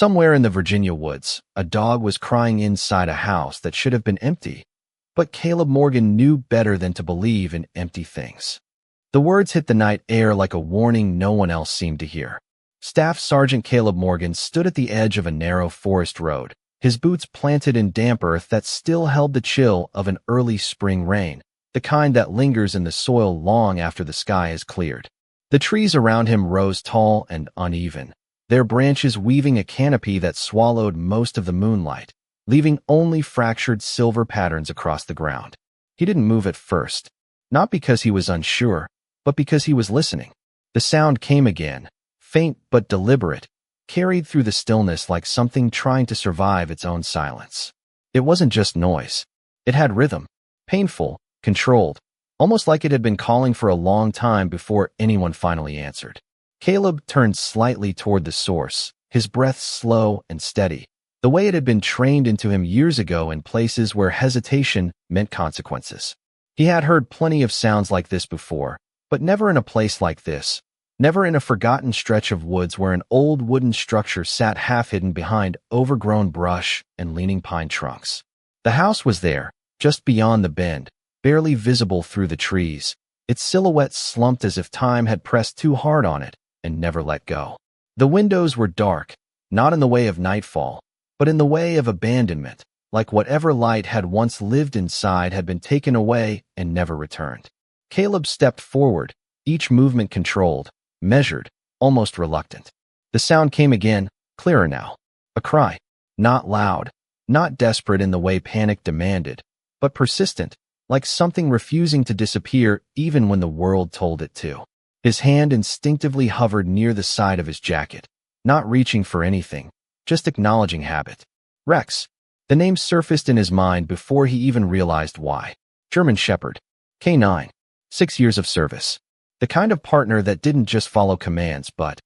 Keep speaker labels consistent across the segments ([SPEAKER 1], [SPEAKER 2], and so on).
[SPEAKER 1] Somewhere in the Virginia woods, a dog was crying inside a house that should have been empty. But Caleb Morgan knew better than to believe in empty things. The words hit the night air like a warning no one else seemed to hear. Staff Sergeant Caleb Morgan stood at the edge of a narrow forest road, his boots planted in damp earth that still held the chill of an early spring rain, the kind that lingers in the soil long after the sky has cleared. The trees around him rose tall and uneven, their branches weaving a canopy that swallowed most of the moonlight, leaving only fractured silver patterns across the ground. He didn't move at first, not because he was unsure, but because he was listening. The sound came again, faint but deliberate, carried through the stillness like something trying to survive its own silence. It wasn't just noise. It had rhythm, painful, controlled, almost like it had been calling for a long time before anyone finally answered. Caleb turned slightly toward the source, his breath slow and steady, the way it had been trained into him years ago in places where hesitation meant consequences. He had heard plenty of sounds like this before, but never in a place like this, never in a forgotten stretch of woods where an old wooden structure sat half-hidden behind overgrown brush and leaning pine trunks. The house was there, just beyond the bend, barely visible through the trees, its silhouette slumped as if time had pressed too hard on it and never let go. The windows were dark, not in the way of nightfall, but in the way of abandonment, like whatever light had once lived inside had been taken away and never returned. Caleb stepped forward, each movement controlled, measured, almost reluctant. The sound came again, clearer now. A cry, not loud, not desperate in the way panic demanded, but persistent, like something refusing to disappear even when the world told it to. His hand instinctively hovered near the side of his jacket, not reaching for anything, just acknowledging habit. Rex. The name surfaced in his mind before he even realized why. German Shepherd. K9. 6 years of service. The kind of partner that didn't just follow commands but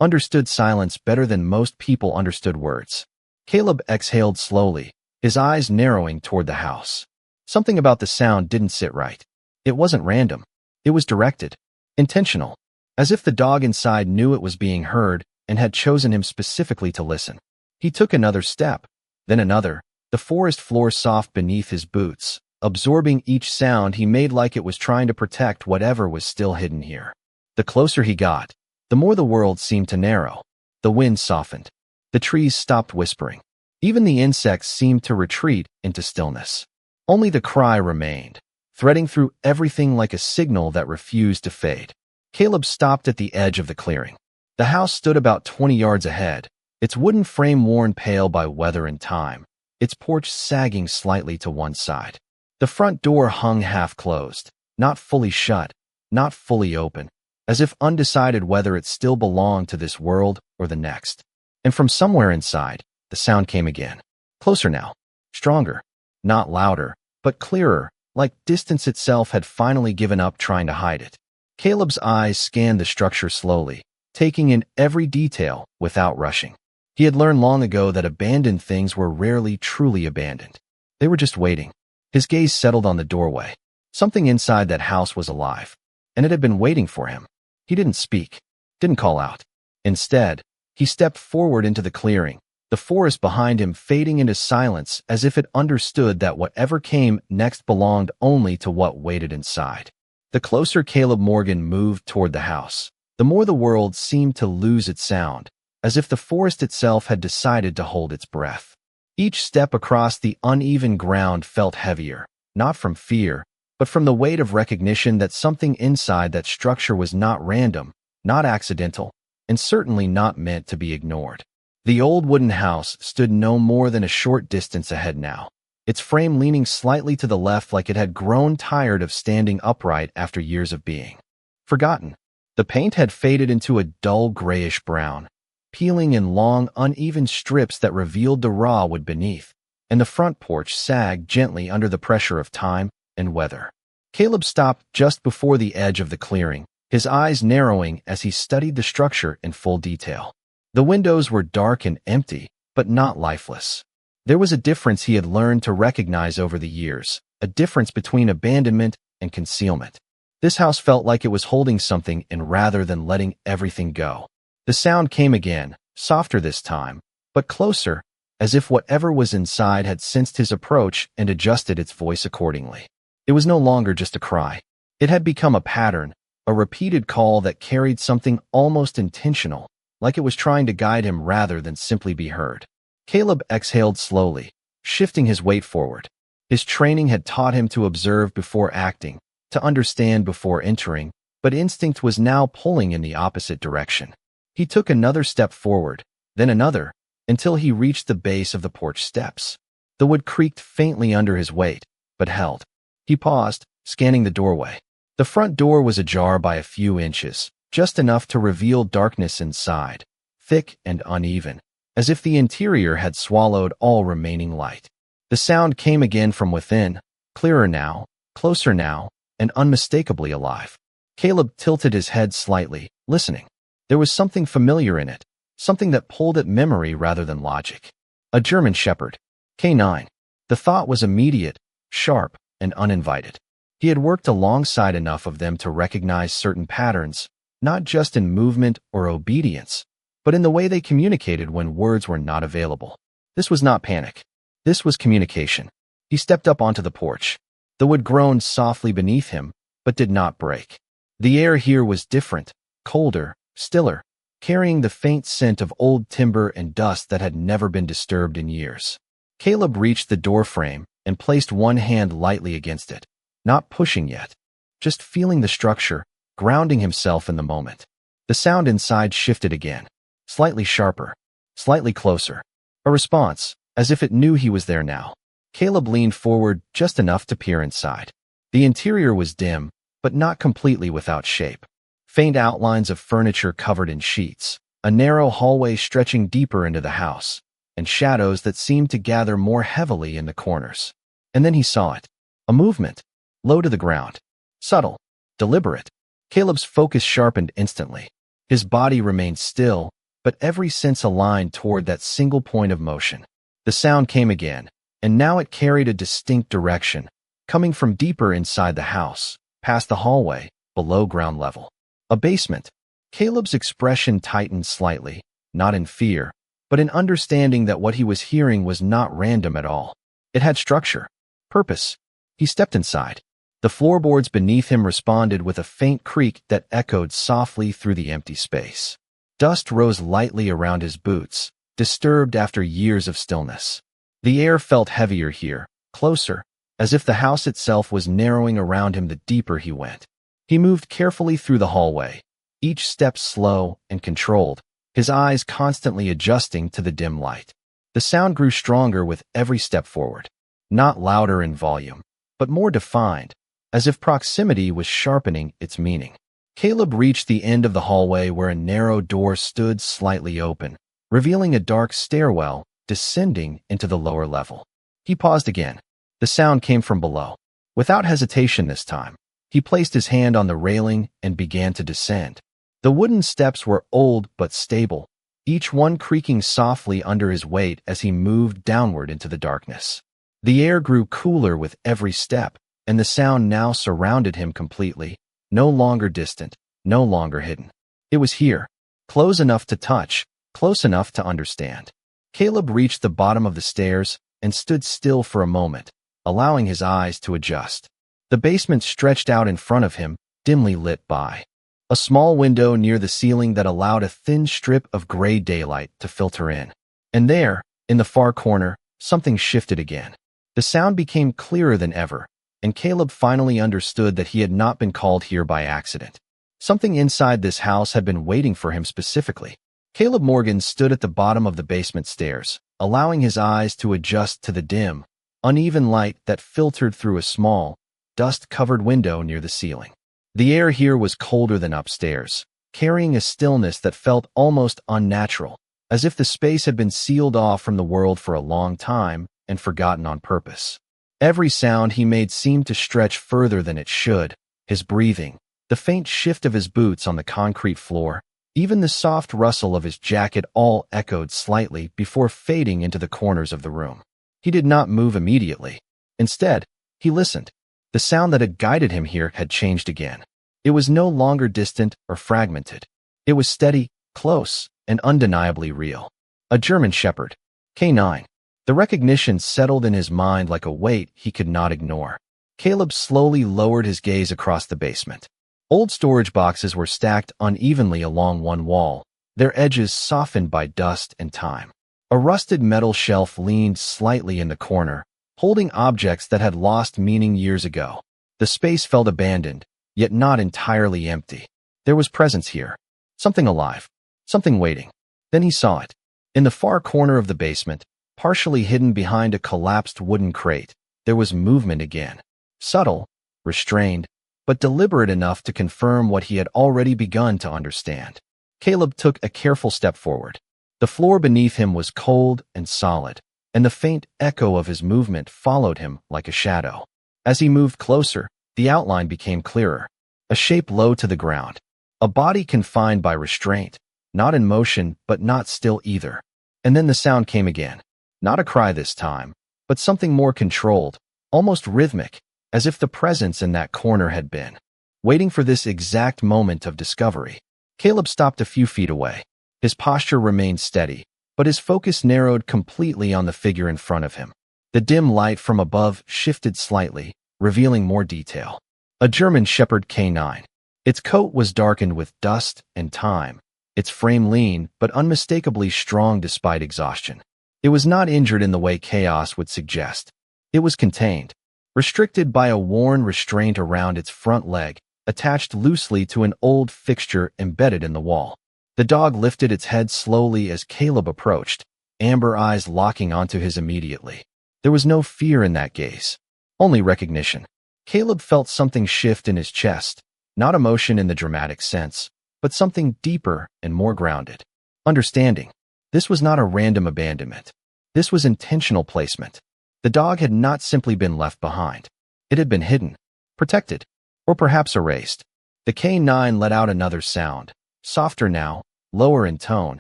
[SPEAKER 1] understood silence better than most people understood words. Caleb exhaled slowly, his eyes narrowing toward the house. Something about the sound didn't sit right. It wasn't random. It was directed. Intentional. As if the dog inside knew it was being heard and had chosen him specifically to listen. He took another step, then another, the forest floor soft beneath his boots, absorbing each sound he made like it was trying to protect whatever was still hidden here. The closer he got, the more the world seemed to narrow. The wind softened. The trees stopped whispering. Even the insects seemed to retreat into stillness. Only the cry remained, threading through everything like a signal that refused to fade. Caleb stopped at the edge of the clearing. The house stood about 20 yards ahead, its wooden frame worn pale by weather and time, its porch sagging slightly to one side. The front door hung half-closed, not fully shut, not fully open, as if undecided whether it still belonged to this world or the next. And from somewhere inside, the sound came again. Closer now. Stronger. Not louder, but clearer, like distance itself had finally given up trying to hide it. Caleb's eyes scanned the structure slowly, taking in every detail without rushing. He had learned long ago that abandoned things were rarely truly abandoned. They were just waiting. His gaze settled on the doorway. Something inside that house was alive, and it had been waiting for him. He didn't speak, didn't call out. Instead, he stepped forward into the clearing, the forest behind him fading into silence as if it understood that whatever came next belonged only to what waited inside. The closer Caleb Morgan moved toward the house, the more the world seemed to lose its sound, as if the forest itself had decided to hold its breath. Each step across the uneven ground felt heavier, not from fear, but from the weight of recognition that something inside that structure was not random, not accidental, and certainly not meant to be ignored. The old wooden house stood no more than a short distance ahead now, its frame leaning slightly to the left like it had grown tired of standing upright after years of being forgotten. The paint had faded into a dull grayish brown, peeling in long, uneven strips that revealed the raw wood beneath, and the front porch sagged gently under the pressure of time and weather. Caleb stopped just before the edge of the clearing, his eyes narrowing as he studied the structure in full detail. The windows were dark and empty, but not lifeless. There was a difference he had learned to recognize over the years, a difference between abandonment and concealment. This house felt like it was holding something in rather than letting everything go. The sound came again, softer this time, but closer, as if whatever was inside had sensed his approach and adjusted its voice accordingly. It was no longer just a cry. It had become a pattern, a repeated call that carried something almost intentional, like it was trying to guide him rather than simply be heard. Caleb exhaled slowly, shifting his weight forward. His training had taught him to observe before acting, to understand before entering, but instinct was now pulling in the opposite direction. He took another step forward, then another, until he reached the base of the porch steps. The wood creaked faintly under his weight, but held. He paused, scanning the doorway. The front door was ajar by a few inches, just enough to reveal darkness inside, thick and uneven, as if the interior had swallowed all remaining light. The sound came again from within, clearer now, closer now, and unmistakably alive. Caleb tilted his head slightly, listening. There was something familiar in it, something that pulled at memory rather than logic. A German Shepherd. K9. The thought was immediate, sharp, and uninvited. He had worked alongside enough of them to recognize certain patterns, not just in movement or obedience, but in the way they communicated when words were not available. This was not panic. This was communication. He stepped up onto the porch. The wood groaned softly beneath him, but did not break. The air here was different, colder, stiller, carrying the faint scent of old timber and dust that had never been disturbed in years. Caleb reached the doorframe and placed one hand lightly against it, not pushing yet, just feeling the structure, grounding himself in the moment. The sound inside shifted again, slightly sharper, slightly closer. A response, as if it knew he was there now. Caleb leaned forward just enough to peer inside. The interior was dim, but not completely without shape. Faint outlines of furniture covered in sheets, a narrow hallway stretching deeper into the house, and shadows that seemed to gather more heavily in the corners. And then he saw it. A movement, low to the ground, subtle, deliberate. Caleb's focus sharpened instantly. His body remained still, but every sense aligned toward that single point of motion. The sound came again, and now it carried a distinct direction, coming from deeper inside the house, past the hallway, below ground level. A basement. Caleb's expression tightened slightly, not in fear, but in understanding that what he was hearing was not random at all. It had structure, purpose. He stepped inside. The floorboards beneath him responded with a faint creak that echoed softly through the empty space. Dust rose lightly around his boots, disturbed after years of stillness. The air felt heavier here, closer, as if the house itself was narrowing around him the deeper he went. He moved carefully through the hallway, each step slow and controlled, his eyes constantly adjusting to the dim light. The sound grew stronger with every step forward, not louder in volume, but more defined, as if proximity was sharpening its meaning. Caleb reached the end of the hallway where a narrow door stood slightly open, revealing a dark stairwell descending into the lower level. He paused again. The sound came from below. Without hesitation this time, he placed his hand on the railing and began to descend. The wooden steps were old but stable, each one creaking softly under his weight as he moved downward into the darkness. The air grew cooler with every step, and the sound now surrounded him completely, no longer distant, no longer hidden. It was here, close enough to touch, close enough to understand. Caleb reached the bottom of the stairs and stood still for a moment, allowing his eyes to adjust. The basement stretched out in front of him, dimly lit by a small window near the ceiling that allowed a thin strip of gray daylight to filter in. And there, in the far corner, something shifted again. The sound became clearer than ever, and Caleb finally understood that he had not been called here by accident. Something inside this house had been waiting for him specifically. Caleb Morgan stood at the bottom of the basement stairs, allowing his eyes to adjust to the dim, uneven light that filtered through a small, dust-covered window near the ceiling. The air here was colder than upstairs, carrying a stillness that felt almost unnatural, as if the space had been sealed off from the world for a long time and forgotten on purpose. Every sound he made seemed to stretch further than it should, his breathing, the faint shift of his boots on the concrete floor, even the soft rustle of his jacket all echoed slightly before fading into the corners of the room. He did not move immediately. Instead, he listened. The sound that had guided him here had changed again. It was no longer distant or fragmented. It was steady, close, and undeniably real. A German Shepherd. K9. The recognition settled in his mind like a weight he could not ignore. Caleb slowly lowered his gaze across the basement. Old storage boxes were stacked unevenly along one wall, their edges softened by dust and time. A rusted metal shelf leaned slightly in the corner, holding objects that had lost meaning years ago. The space felt abandoned, yet not entirely empty. There was presence here. Something alive. Something waiting. Then he saw it. In the far corner of the basement, partially hidden behind a collapsed wooden crate, there was movement again. Subtle, restrained, but deliberate enough to confirm what he had already begun to understand. Caleb took a careful step forward. The floor beneath him was cold and solid, and the faint echo of his movement followed him like a shadow. As he moved closer, the outline became clearer. A shape low to the ground. A body confined by restraint, not in motion but not still either. And then the sound came again. Not a cry this time, but something more controlled, almost rhythmic, as if the presence in that corner had been waiting for this exact moment of discovery. Caleb stopped a few feet away. His posture remained steady, but his focus narrowed completely on the figure in front of him. The dim light from above shifted slightly, revealing more detail. A German Shepherd K9. Its coat was darkened with dust and time, its frame lean but unmistakably strong despite exhaustion. It was not injured in the way chaos would suggest. It was contained, restricted by a worn restraint around its front leg, attached loosely to an old fixture embedded in the wall. The dog lifted its head slowly as Caleb approached, amber eyes locking onto his immediately. There was no fear in that gaze, only recognition. Caleb felt something shift in his chest, not emotion in the dramatic sense, but something deeper and more grounded. Understanding. This was not a random abandonment. This was intentional placement. The dog had not simply been left behind. It had been hidden, protected, or perhaps erased. The K9 let out another sound, softer now, lower in tone,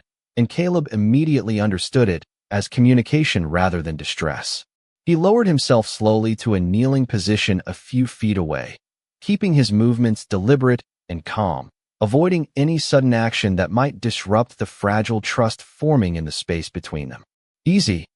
[SPEAKER 1] and Caleb immediately understood it as communication rather than distress. He lowered himself slowly to a kneeling position a few feet away, keeping his movements deliberate and calm, avoiding any sudden action that might disrupt the fragile trust forming in the space between them. "Easy,"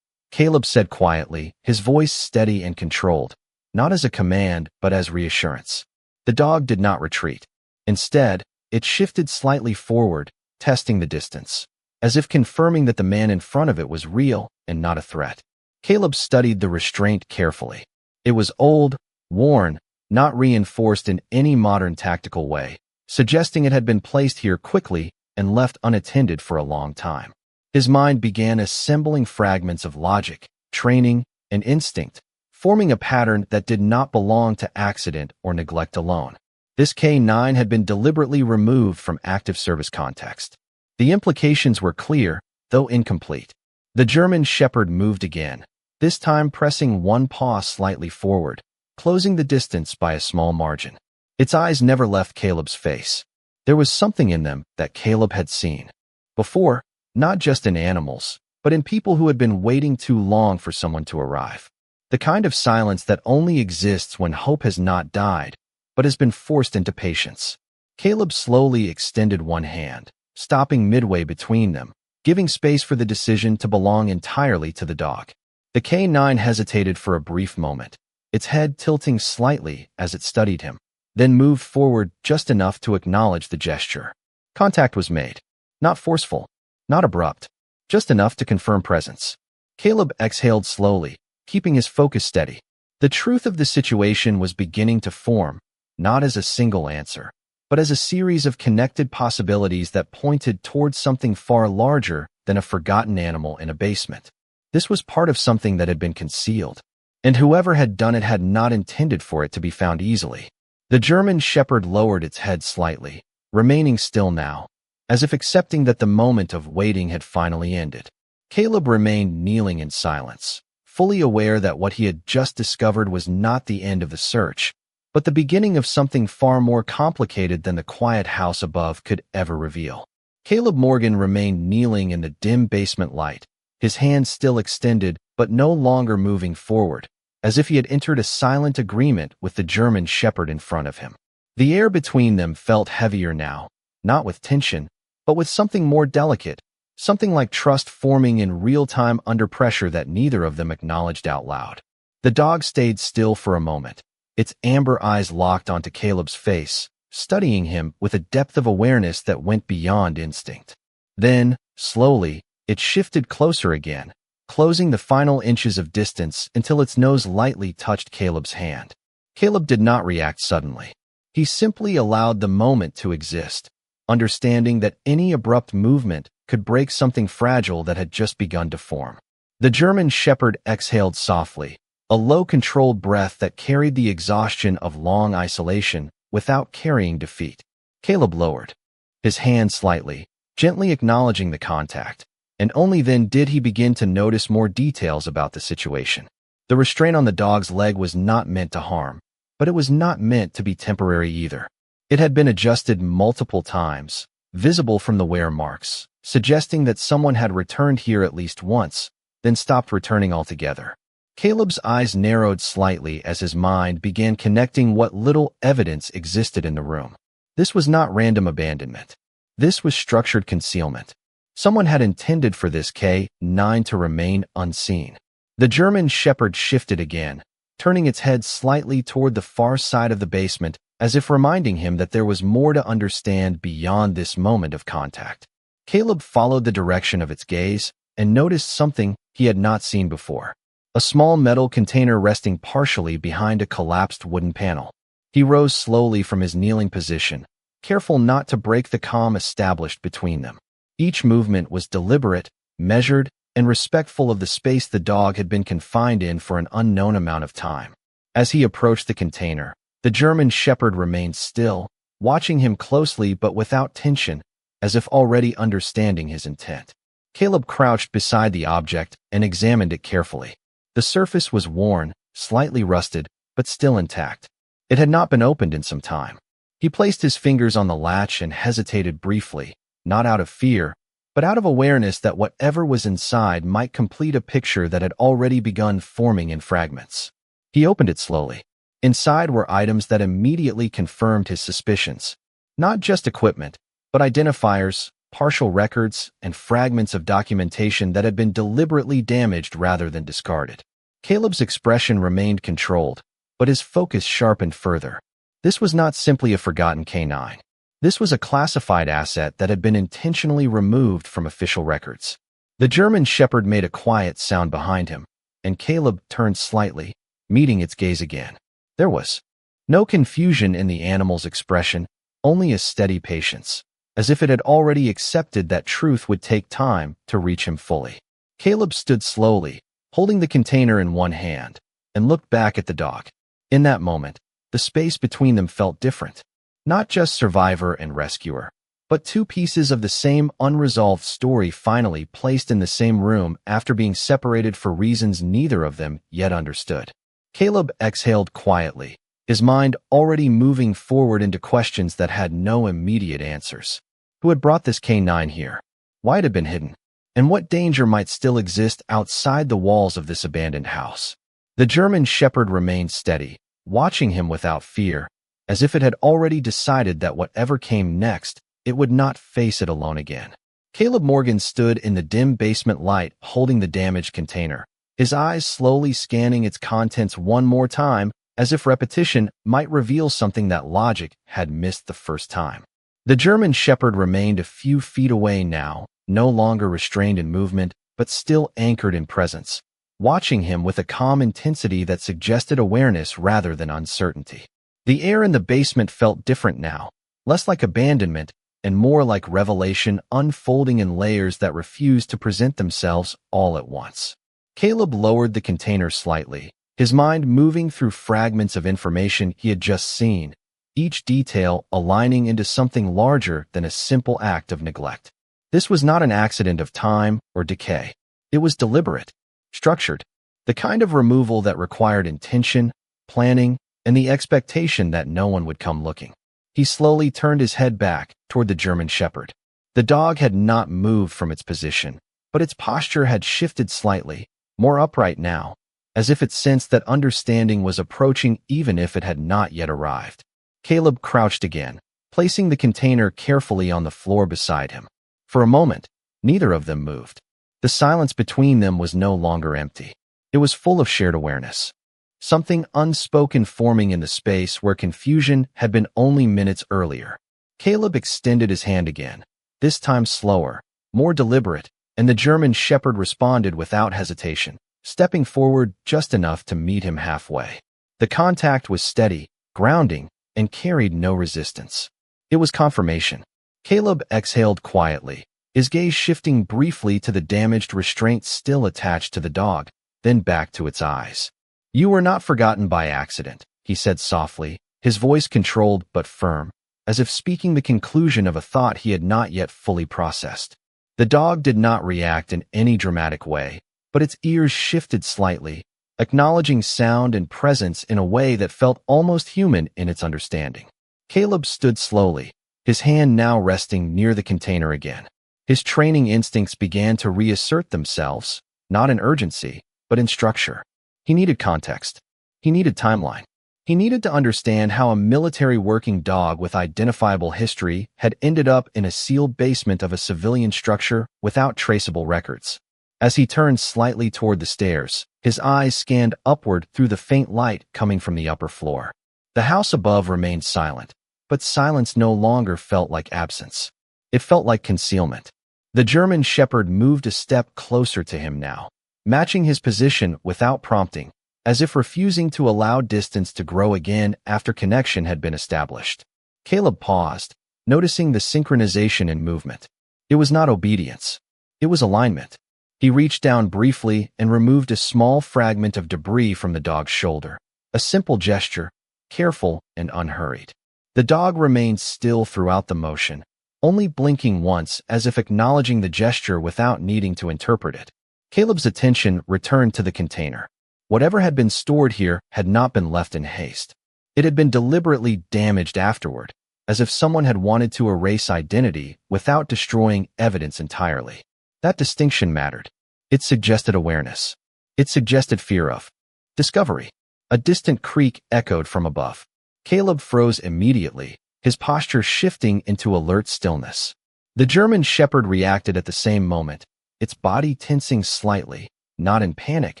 [SPEAKER 1] Caleb said quietly, his voice steady and controlled, not as a command but as reassurance. The dog did not retreat. Instead, it shifted slightly forward, testing the distance, as if confirming that the man in front of it was real and not a threat. Caleb studied the restraint carefully. It was old, worn, not reinforced in any modern tactical way, suggesting it had been placed here quickly and left unattended for a long time. His mind began assembling fragments of logic, training, and instinct, forming a pattern that did not belong to accident or neglect alone. This K9 had been deliberately removed from active service context. The implications were clear, though incomplete. The German Shepherd moved again, this time pressing one paw slightly forward, closing the distance by a small margin. Its eyes never left Caleb's face. There was something in them that Caleb had seen before, not just in animals, but in people who had been waiting too long for someone to arrive. The kind of silence that only exists when hope has not died, but has been forced into patience. Caleb slowly extended one hand, stopping midway between them, giving space for the decision to belong entirely to the dog. The K9 hesitated for a brief moment, its head tilting slightly as it studied him, then moved forward just enough to acknowledge the gesture. Contact was made. Not forceful, not abrupt, just enough to confirm presence. Caleb exhaled slowly, keeping his focus steady. The truth of the situation was beginning to form, not as a single answer, but as a series of connected possibilities that pointed towards something far larger than a forgotten animal in a basement. This was part of something that had been concealed, and whoever had done it had not intended for it to be found easily. The German Shepherd lowered its head slightly, remaining still now, as if accepting that the moment of waiting had finally ended. Caleb remained kneeling in silence, fully aware that what he had just discovered was not the end of the search, but the beginning of something far more complicated than the quiet house above could ever reveal. Caleb Morgan remained kneeling in the dim basement light, his hands still extended but no longer moving forward, as if he had entered a silent agreement with the German Shepherd in front of him. The air between them felt heavier now, not with tension, but with something more delicate, something like trust forming in real time under pressure that neither of them acknowledged out loud. The dog stayed still for a moment, its amber eyes locked onto Caleb's face, studying him with a depth of awareness that went beyond instinct. Then, slowly, it shifted closer again, closing the final inches of distance until its nose lightly touched Caleb's hand. Caleb did not react suddenly. He simply allowed the moment to exist, understanding that any abrupt movement could break something fragile that had just begun to form. The German Shepherd exhaled softly, a low controlled breath that carried the exhaustion of long isolation without carrying defeat. Caleb lowered his hand slightly, gently acknowledging the contact, and only then did he begin to notice more details about the situation. The restraint on the dog's leg was not meant to harm, but it was not meant to be temporary either. It had been adjusted multiple times, visible from the wear marks, suggesting that someone had returned here at least once, then stopped returning altogether. Caleb's eyes narrowed slightly as his mind began connecting what little evidence existed in the room. This was not random abandonment. This was structured concealment. Someone had intended for this K9 to remain unseen. The German Shepherd shifted again, turning its head slightly toward the far side of the basement, as if reminding him that there was more to understand beyond this moment of contact. Caleb followed the direction of its gaze and noticed something he had not seen before. A small metal container resting partially behind a collapsed wooden panel. He rose slowly from his kneeling position, careful not to break the calm established between them. Each movement was deliberate, measured, and respectful of the space the dog had been confined in for an unknown amount of time. As he approached the container, the German Shepherd remained still, watching him closely but without tension, as if already understanding his intent. Caleb crouched beside the object and examined it carefully. The surface was worn, slightly rusted, but still intact. It had not been opened in some time. He placed his fingers on the latch and hesitated briefly, not out of fear, but out of awareness that whatever was inside might complete a picture that had already begun forming in fragments. He opened it slowly. Inside were items that immediately confirmed his suspicions. Not just equipment, but identifiers, partial records, and fragments of documentation that had been deliberately damaged rather than discarded. Caleb's expression remained controlled, but his focus sharpened further. This was not simply a forgotten K9. This was a classified asset that had been intentionally removed from official records. The German Shepherd made a quiet sound behind him, and Caleb turned slightly, meeting its gaze again. There was no confusion in the animal's expression, only a steady patience, as if it had already accepted that truth would take time to reach him fully. Caleb stood slowly, holding the container in one hand, and looked back at the dog. In that moment, the space between them felt different. Not just survivor and rescuer, but two pieces of the same unresolved story finally placed in the same room after being separated for reasons neither of them yet understood. Caleb exhaled quietly, his mind already moving forward into questions that had no immediate answers. Who had brought this K9 here? Why it had been hidden? And what danger might still exist outside the walls of this abandoned house? The German Shepherd remained steady, watching him without fear, as if it had already decided that whatever came next, it would not face it alone again. Caleb Morgan stood in the dim basement light holding the damaged container, his eyes slowly scanning its contents one more time, as if repetition might reveal something that logic had missed the first time. The German Shepherd remained a few feet away now, no longer restrained in movement, but still anchored in presence, watching him with a calm intensity that suggested awareness rather than uncertainty. The air in the basement felt different now, less like abandonment and more like revelation unfolding in layers that refused to present themselves all at once. Caleb lowered the container slightly, his mind moving through fragments of information he had just seen, each detail aligning into something larger than a simple act of neglect. This was not an accident of time or decay. It was deliberate, structured, the kind of removal that required intention, planning, and the expectation that no one would come looking. He slowly turned his head back toward the German Shepherd. The dog had not moved from its position, but its posture had shifted slightly, more upright now, as if it sensed that understanding was approaching even if it had not yet arrived. Caleb crouched again, placing the container carefully on the floor beside him. For a moment, Neither of them moved. The silence between them was no longer empty. It was full of shared awareness. Something unspoken forming in the space where confusion had been only minutes earlier. Caleb extended his hand again, this time slower, more deliberate, and the German shepherd responded without hesitation, stepping forward just enough to meet him halfway. The contact was steady, grounding, and carried no resistance. It was confirmation. Caleb exhaled quietly, his gaze shifting briefly to the damaged restraint still attached to the dog, then back to its eyes. "You were not forgotten by accident," he said softly, his voice controlled but firm, as if speaking the conclusion of a thought he had not yet fully processed. The dog did not react in any dramatic way, but its ears shifted slightly, acknowledging sound and presence in a way that felt almost human in its understanding. Caleb stood slowly, his hand now resting near the container again. His training instincts began to reassert themselves, not in urgency, but in structure. He needed context. He needed timeline. He needed to understand how a military working dog with identifiable history had ended up in a sealed basement of a civilian structure without traceable records. As he turned slightly toward the stairs, his eyes scanned upward through the faint light coming from the upper floor. The house above remained silent, but silence no longer felt like absence. It felt like concealment. The German shepherd moved a step closer to him now, matching his position without prompting, as if refusing to allow distance to grow again after connection had been established. Caleb paused, noticing the synchronization in movement. It was not obedience. It was alignment. He reached down briefly and removed a small fragment of debris from the dog's shoulder. A simple gesture, careful and unhurried. The dog remained still throughout the motion, only blinking once as if acknowledging the gesture without needing to interpret it. Caleb's attention returned to the container. Whatever had been stored here had not been left in haste. It had been deliberately damaged afterward, as if someone had wanted to erase identity without destroying evidence entirely. That distinction mattered. It suggested awareness. It suggested fear of discovery. A distant creak echoed from above. Caleb froze immediately, his posture shifting into alert stillness. The German shepherd reacted at the same moment, its body tensing slightly, not in panic,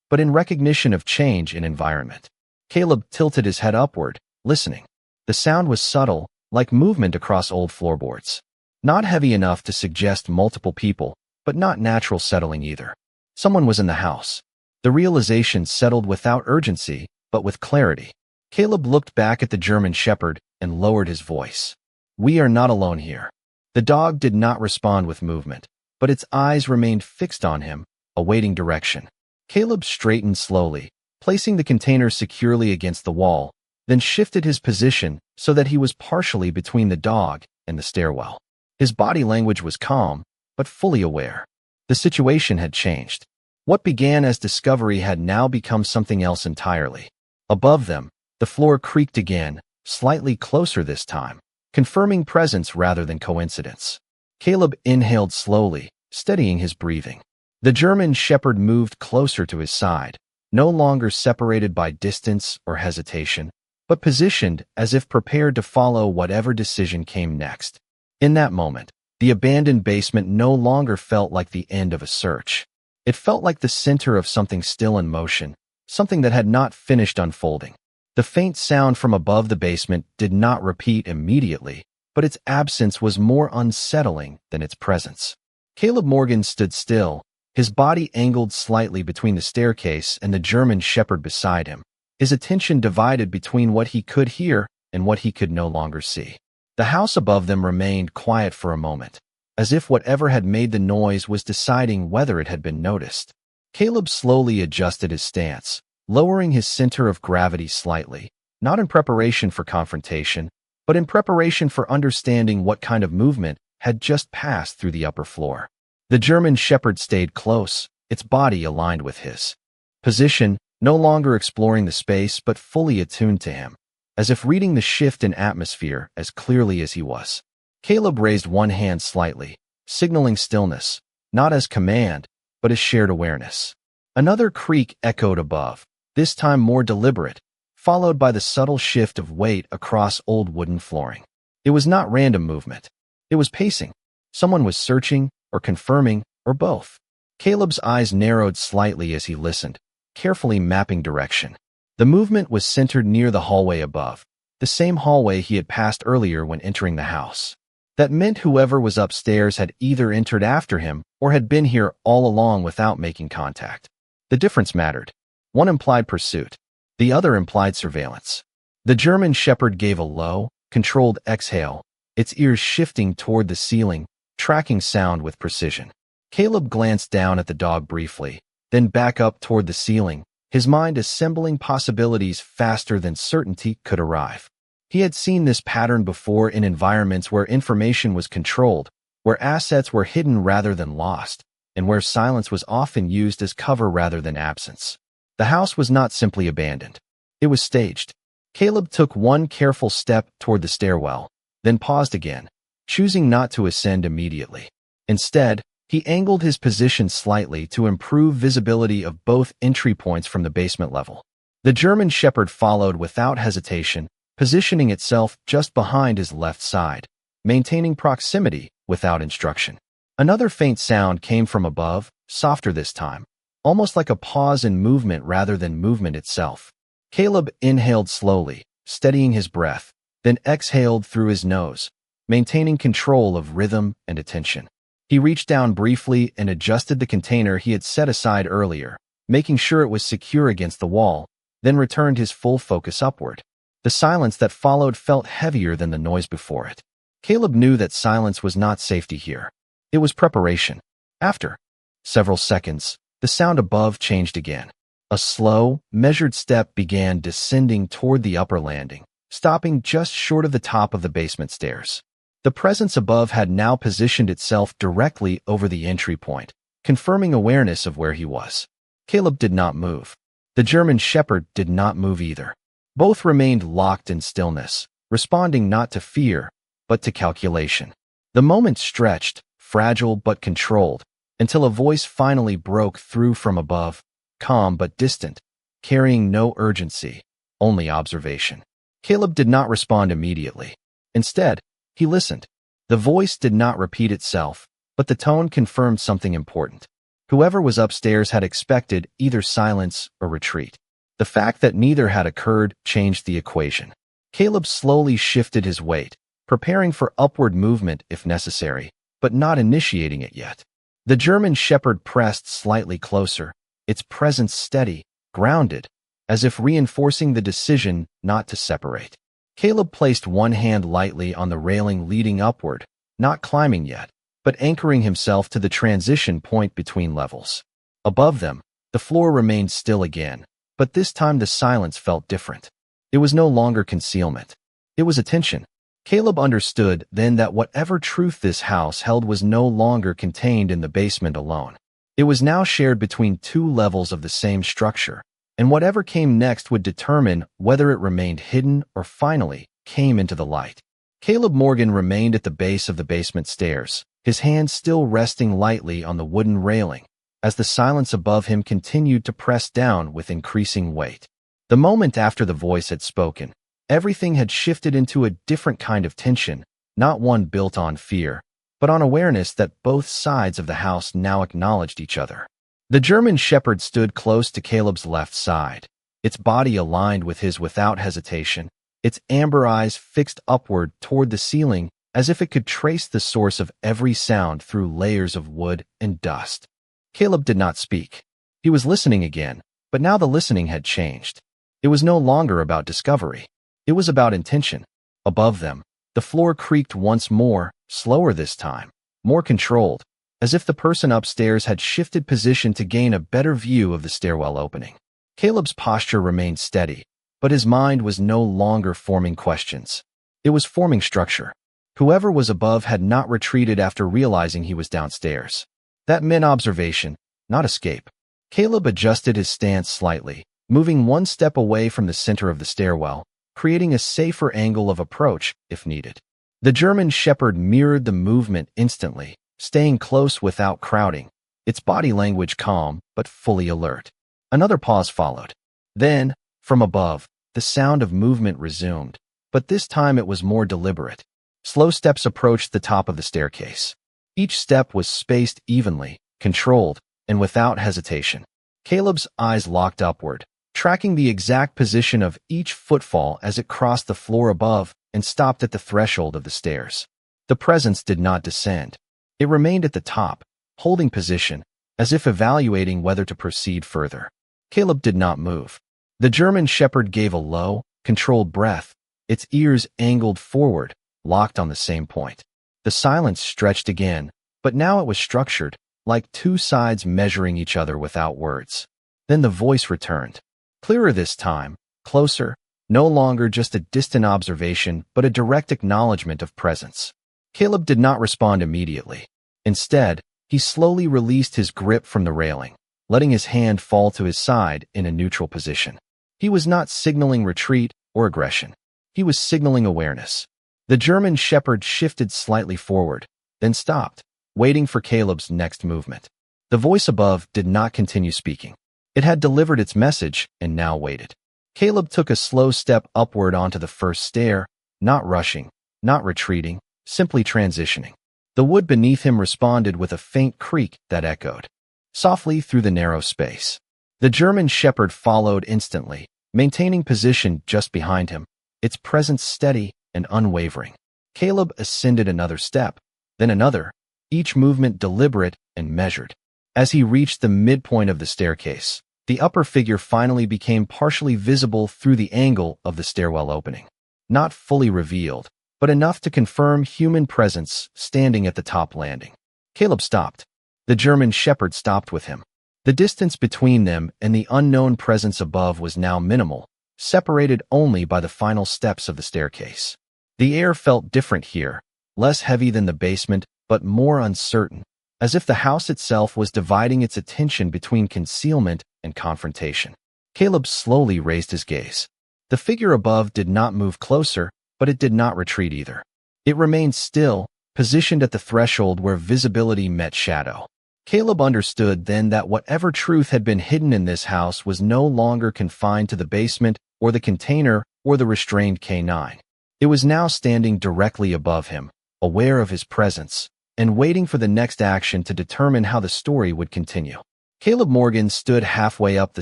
[SPEAKER 1] but in recognition of change in environment. Caleb tilted his head upward, listening. The sound was subtle, like movement across old floorboards. Not heavy enough to suggest multiple people, but not natural settling either. Someone was in the house. The realization settled without urgency, but with clarity. Caleb looked back at the German shepherd and lowered his voice. "We are not alone here." The dog did not respond with movement, but its eyes remained fixed on him, awaiting direction. Caleb straightened slowly, placing the container securely against the wall, then shifted his position so that he was partially between the dog and the stairwell. His body language was calm, but fully aware. The situation had changed. What began as discovery had now become something else entirely. Above them, the floor creaked again, slightly closer this time, confirming presence rather than coincidence. Caleb inhaled slowly, steadying his breathing. The German shepherd moved closer to his side, no longer separated by distance or hesitation, but positioned as if prepared to follow whatever decision came next. In that moment, the abandoned basement no longer felt like the end of a search. It felt like the center of something still in motion, something that had not finished unfolding. The faint sound from above the basement did not repeat immediately, but its absence was more unsettling than its presence. Caleb Morgan stood still, his body angled slightly between the staircase and the German shepherd beside him, his attention divided between what he could hear and what he could no longer see. The house above them remained quiet for a moment, as if whatever had made the noise was deciding whether it had been noticed. Caleb slowly adjusted his stance, lowering his center of gravity slightly, not in preparation for confrontation, but in preparation for understanding what kind of movement had just passed through the upper floor. The German shepherd stayed close, its body aligned with his position, no longer exploring the space but fully attuned to him, as if reading the shift in atmosphere as clearly as he was. Caleb raised one hand slightly, signaling stillness, not as command, but as shared awareness. Another creak echoed above, this time more deliberate, followed by the subtle shift of weight across old wooden flooring. It was not random movement. It was pacing. Someone was searching, or confirming, or both? Caleb's eyes narrowed slightly as he listened, carefully mapping direction. The movement was centered near the hallway above, the same hallway he had passed earlier when entering the house. That meant whoever was upstairs had either entered after him or had been here all along without making contact. The difference mattered. One implied pursuit. The other implied surveillance. The German Shepherd gave a low, controlled exhale, its ears shifting toward the ceiling, tracking sound with precision. Caleb glanced down at the dog briefly, then back up toward the ceiling, his mind assembling possibilities faster than certainty could arrive. He had seen this pattern before in environments where information was controlled, where assets were hidden rather than lost, and where silence was often used as cover rather than absence. The house was not simply abandoned. It was staged. Caleb took one careful step toward the stairwell, then paused again, choosing not to ascend immediately. Instead, he angled his position slightly to improve visibility of both entry points from the basement level. The German Shepherd followed without hesitation, positioning itself just behind his left side, maintaining proximity without instruction. Another faint sound came from above, softer this time, almost like a pause in movement rather than movement itself. Caleb inhaled slowly, steadying his breath, then exhaled through his nose, maintaining control of rhythm and attention. He reached down briefly and adjusted the container he had set aside earlier, making sure it was secure against the wall, then returned his full focus upward. The silence that followed felt heavier than the noise before it. Caleb knew that silence was not safety here. It was preparation. After several seconds, the sound above changed again. A slow, measured step began descending toward the upper landing, stopping just short of the top of the basement stairs. The presence above had now positioned itself directly over the entry point, confirming awareness of where he was. Caleb did not move. The German Shepherd did not move either. Both remained locked in stillness, responding not to fear, but to calculation. The moment stretched, fragile but controlled, until a voice finally broke through from above, calm but distant, carrying no urgency, only observation. Caleb did not respond immediately. Instead, he listened. The voice did not repeat itself, but the tone confirmed something important. Whoever was upstairs had expected either silence or retreat. The fact that neither had occurred changed the equation. Caleb slowly shifted his weight, preparing for upward movement if necessary, but not initiating it yet. The German Shepherd pressed slightly closer, its presence steady, grounded, as if reinforcing the decision not to separate. Caleb placed one hand lightly on the railing leading upward, not climbing yet, but anchoring himself to the transition point between levels. Above them, the floor remained still again, but this time the silence felt different. It was no longer concealment. It was attention. Caleb understood then that whatever truth this house held was no longer contained in the basement alone. It was now shared between two levels of the same structure, and whatever came next would determine whether it remained hidden or finally came into the light. Caleb Morgan remained at the base of the basement stairs, his hands still resting lightly on the wooden railing, as the silence above him continued to press down with increasing weight. The moment after the voice had spoken, everything had shifted into a different kind of tension, not one built on fear, but on awareness that both sides of the house now acknowledged each other. The German Shepherd stood close to Caleb's left side, its body aligned with his without hesitation, its amber eyes fixed upward toward the ceiling as if it could trace the source of every sound through layers of wood and dust. Caleb did not speak. He was listening again, but now the listening had changed. It was no longer about discovery. It was about intention. Above them, the floor creaked once more, slower this time, more controlled, as if the person upstairs had shifted position to gain a better view of the stairwell opening. Caleb's posture remained steady, but his mind was no longer forming questions. It was forming structure. Whoever was above had not retreated after realizing he was downstairs. That meant observation, not escape. Caleb adjusted his stance slightly, moving one step away from the center of the stairwell, creating a safer angle of approach if needed. The German Shepherd mirrored the movement instantly, staying close without crowding, its body language calm but fully alert. Another pause followed. Then, from above, the sound of movement resumed, but this time it was more deliberate. Slow steps approached the top of the staircase. Each step was spaced evenly, controlled, and without hesitation. Caleb's eyes locked upward, tracking the exact position of each footfall as it crossed the floor above and stopped at the threshold of the stairs. The presence did not descend. It remained at the top, holding position, as if evaluating whether to proceed further. Caleb did not move. The German shepherd gave a low, controlled breath, its ears angled forward, locked on the same point. The silence stretched again, but now it was structured, like two sides measuring each other without words. Then the voice returned. Clearer this time, closer, no longer just a distant observation, but a direct acknowledgement of presence. Caleb did not respond immediately. Instead, he slowly released his grip from the railing, letting his hand fall to his side in a neutral position. He was not signaling retreat or aggression. He was signaling awareness. The German shepherd shifted slightly forward, then stopped, waiting for Caleb's next movement. The voice above did not continue speaking. It had delivered its message and now waited. Caleb took a slow step upward onto the first stair, not rushing, not retreating, simply transitioning. The wood beneath him responded with a faint creak that echoed softly through the narrow space. The German shepherd followed instantly, maintaining position just behind him, its presence steady and unwavering. Caleb ascended another step, then another, each movement deliberate and measured. As he reached the midpoint of the staircase, the upper figure finally became partially visible through the angle of the stairwell opening. Not fully revealed, but enough to confirm human presence standing at the top landing. Caleb stopped. The German shepherd stopped with him. The distance between them and the unknown presence above was now minimal, separated only by the final steps of the staircase. The air felt different here, less heavy than the basement, but more uncertain, as if the house itself was dividing its attention between concealment and confrontation. Caleb slowly raised his gaze. The figure above did not move closer, but it did not retreat either. It remained still, positioned at the threshold where visibility met shadow. Caleb understood then that whatever truth had been hidden in this house was no longer confined to the basement or the container or the restrained K9. It was now standing directly above him, aware of his presence, and waiting for the next action to determine how the story would continue. Caleb Morgan stood halfway up the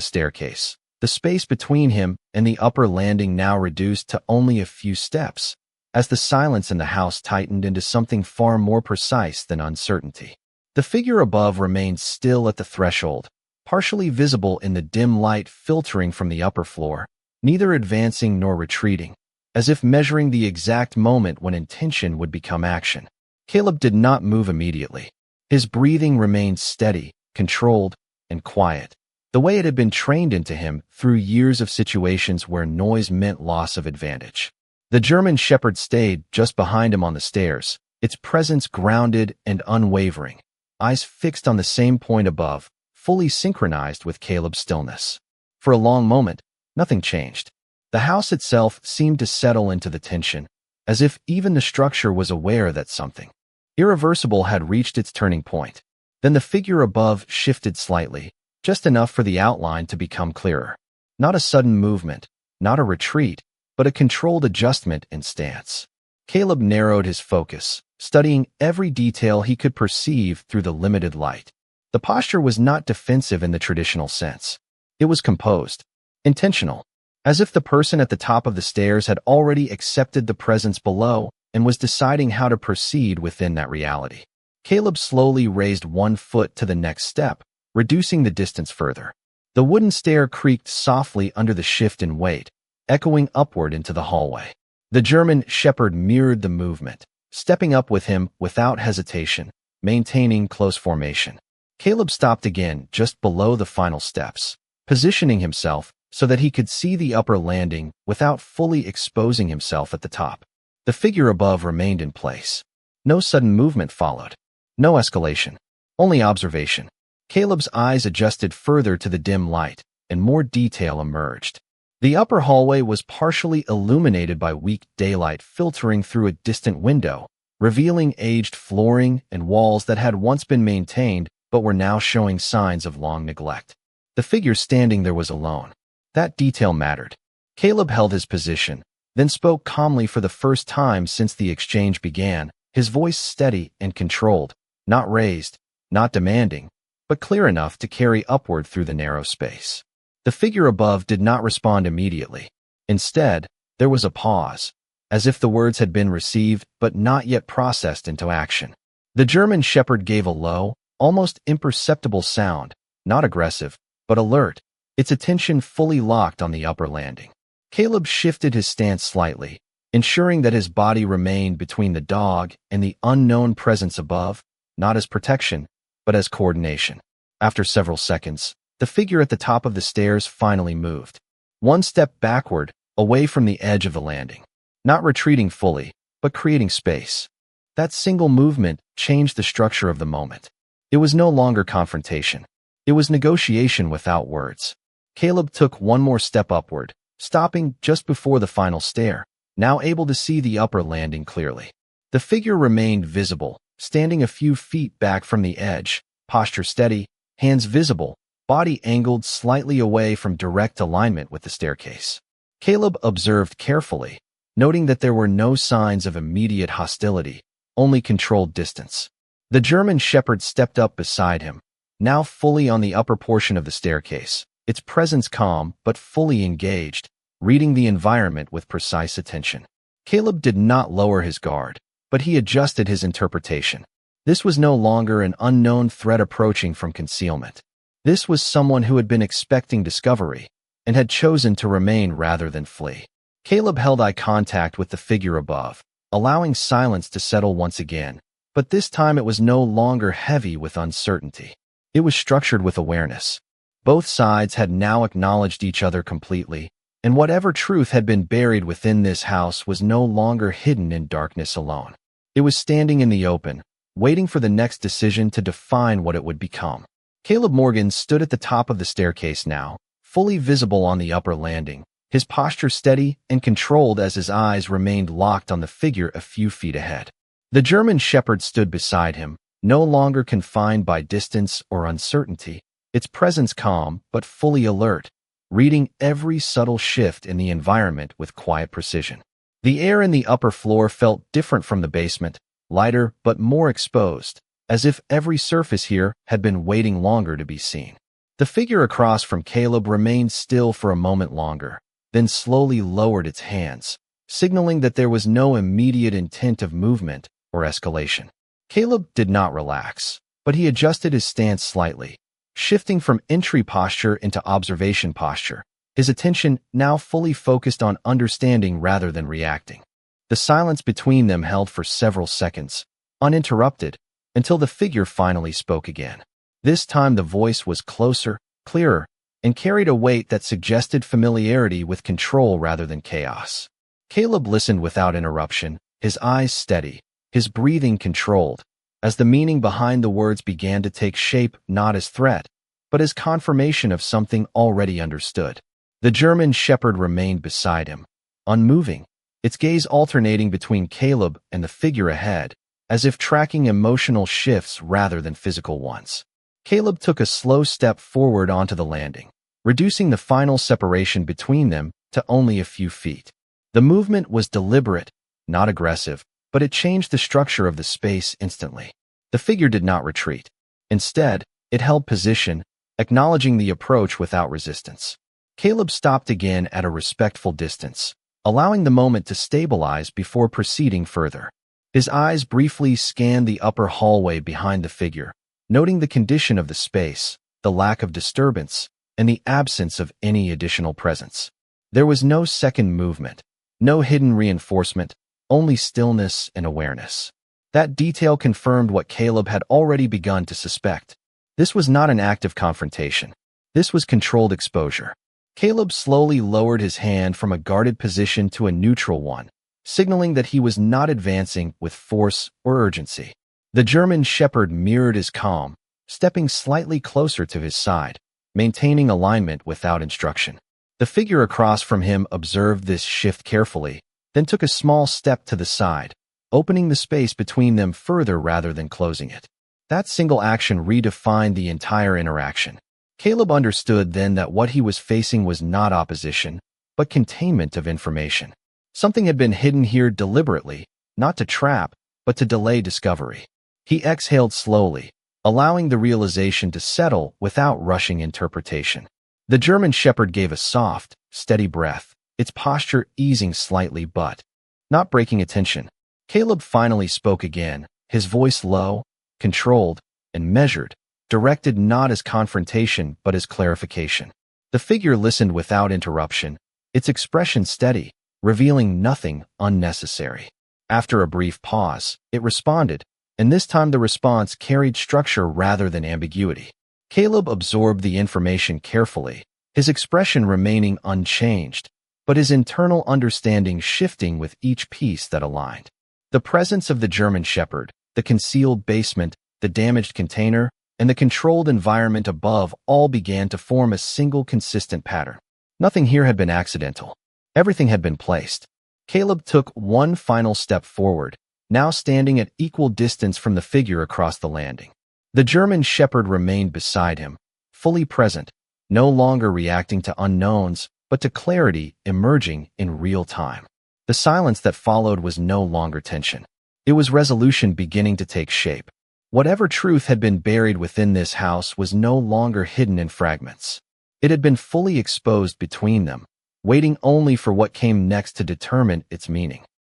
[SPEAKER 1] staircase, the space between him and the upper landing now reduced to only a few steps, as the silence in the house tightened into something far more precise than uncertainty. The figure above remained still at the threshold, partially visible in the dim light filtering from the upper floor, neither advancing nor retreating, as if measuring the exact moment when intention would become action. Caleb did not move immediately. His breathing remained steady, controlled, and quiet, the way it had been trained into him through years of situations where noise meant loss of advantage. The German shepherd stayed just behind him on the stairs, its presence grounded and unwavering, eyes fixed on the same point above, fully synchronized with Caleb's stillness. For a long moment, nothing changed. The house itself seemed to settle into the tension, as if even the structure was aware that something irreversible had reached its turning point. Then the figure above shifted slightly, just enough for the outline to become clearer. Not a sudden movement, not a retreat, but a controlled adjustment in stance. Caleb narrowed his focus, studying every detail he could perceive through the limited light. The posture was not defensive in the traditional sense. It was composed, intentional, as if the person at the top of the stairs had already accepted the presence below and was deciding how to proceed within that reality. Caleb slowly raised one foot to the next step, reducing the distance further. The wooden stair creaked softly under the shift in weight, echoing upward into the hallway. The German shepherd mirrored the movement, stepping up with him without hesitation, maintaining close formation. Caleb stopped again just below the final steps, positioning himself so that he could see the upper landing without fully exposing himself at the top. The figure above remained in place. No sudden movement followed. No escalation. Only observation. Caleb's eyes adjusted further to the dim light, and more detail emerged. The upper hallway was partially illuminated by weak daylight filtering through a distant window, revealing aged flooring and walls that had once been maintained but were now showing signs of long neglect. The figure standing there was alone. That detail mattered. Caleb held his position, then spoke calmly for the first time since the exchange began, his voice steady and controlled. not raised, not demanding, but clear enough to carry upward through the narrow space. The figure above did not respond immediately. Instead, there was a pause, as if the words had been received but not yet processed into action. The German Shepherd gave a low, almost imperceptible sound, not aggressive, but alert, its attention fully locked on the upper landing. Caleb shifted his stance slightly, ensuring that his body remained between the dog and the unknown presence above, not as protection, but as coordination. After several seconds, the figure at the top of the stairs finally moved. One step backward, away from the edge of the landing. Not retreating fully, but creating space. That single movement changed the structure of the moment. It was no longer confrontation. It was negotiation without words. Caleb took one more step upward, stopping just before the final stair, now able to see the upper landing clearly. The figure remained visible, standing a few feet back from the edge, posture steady, hands visible, body angled slightly away from direct alignment with the staircase. Caleb observed carefully, noting that there were no signs of immediate hostility, only controlled distance. The German Shepherd stepped up beside him, now fully on the upper portion of the staircase, its presence calm but fully engaged, reading the environment with precise attention. Caleb did not lower his guard, but he adjusted his interpretation. This was no longer an unknown threat approaching from concealment. This was someone who had been expecting discovery and had chosen to remain rather than flee. Caleb held eye contact with the figure above, allowing silence to settle once again, but this time it was no longer heavy with uncertainty. It was structured with awareness. Both sides had now acknowledged each other completely, and whatever truth had been buried within this house was no longer hidden in darkness alone. It was standing in the open, waiting for the next decision to define what it would become. Caleb Morgan stood at the top of the staircase now, fully visible on the upper landing, his posture steady and controlled as his eyes remained locked on the figure a few feet ahead. The German Shepherd stood beside him, no longer confined by distance or uncertainty, its presence calm but fully alert, reading every subtle shift in the environment with quiet precision. The air in the upper floor felt different from the basement, lighter but more exposed, as if every surface here had been waiting longer to be seen. The figure across from Caleb remained still for a moment longer, then slowly lowered its hands, signaling that there was no immediate intent of movement or escalation. Caleb did not relax, but he adjusted his stance slightly, shifting from entry posture into observation posture, his attention now fully focused on understanding rather than reacting. The silence between them held for several seconds, uninterrupted, until the figure finally spoke again. This time the voice was closer, clearer, and carried a weight that suggested familiarity with control rather than chaos. Caleb listened without interruption, his eyes steady, his breathing controlled, as the meaning behind the words began to take shape not as threat, but as confirmation of something already understood. The German Shepherd remained beside him, unmoving, its gaze alternating between Caleb and the figure ahead, as if tracking emotional shifts rather than physical ones. Caleb took a slow step forward onto the landing, reducing the final separation between them to only a few feet. The movement was deliberate, not aggressive, but it changed the structure of the space instantly. The figure did not retreat. Instead, it held position, acknowledging the approach without resistance. Caleb stopped again at a respectful distance, allowing the moment to stabilize before proceeding further. His eyes briefly scanned the upper hallway behind the figure, noting the condition of the space, the lack of disturbance, and the absence of any additional presence. There was no second movement, no hidden reinforcement, only stillness and awareness. That detail confirmed what Caleb had already begun to suspect. This was not an active confrontation. This was controlled exposure. Caleb slowly lowered his hand from a guarded position to a neutral one, signaling that he was not advancing with force or urgency. The German Shepherd mirrored his calm, stepping slightly closer to his side, maintaining alignment without instruction. The figure across from him observed this shift carefully, then took a small step to the side, opening the space between them further rather than closing it. That single action redefined the entire interaction. Caleb understood then that what he was facing was not opposition, but containment of information. Something had been hidden here deliberately, not to trap, but to delay discovery. He exhaled slowly, allowing the realization to settle without rushing interpretation. The German Shepherd gave a soft, steady breath, its posture easing slightly but not breaking attention. Caleb finally spoke again, his voice low, controlled, and measured, directed not as confrontation but as clarification. The figure listened without interruption, its expression steady, revealing nothing unnecessary. After a brief pause, it responded, and this time the response carried structure rather than ambiguity. Caleb absorbed the information carefully, his expression remaining unchanged, but his internal understanding shifting with each piece that aligned. The presence of the German Shepherd, the concealed basement, the damaged container, and the controlled environment above all began to form a single consistent pattern. Nothing here had been accidental. Everything had been placed. Caleb took one final step forward, now standing at equal distance from the figure across the landing. The German Shepherd remained beside him, fully present, no longer reacting to unknowns, but to clarity emerging in real time. The silence that followed was no longer tension. It was resolution beginning to take shape. Whatever truth had been buried within this house was no longer hidden in fragments. It had been fully exposed between them, waiting only for what came next to determine its meaning.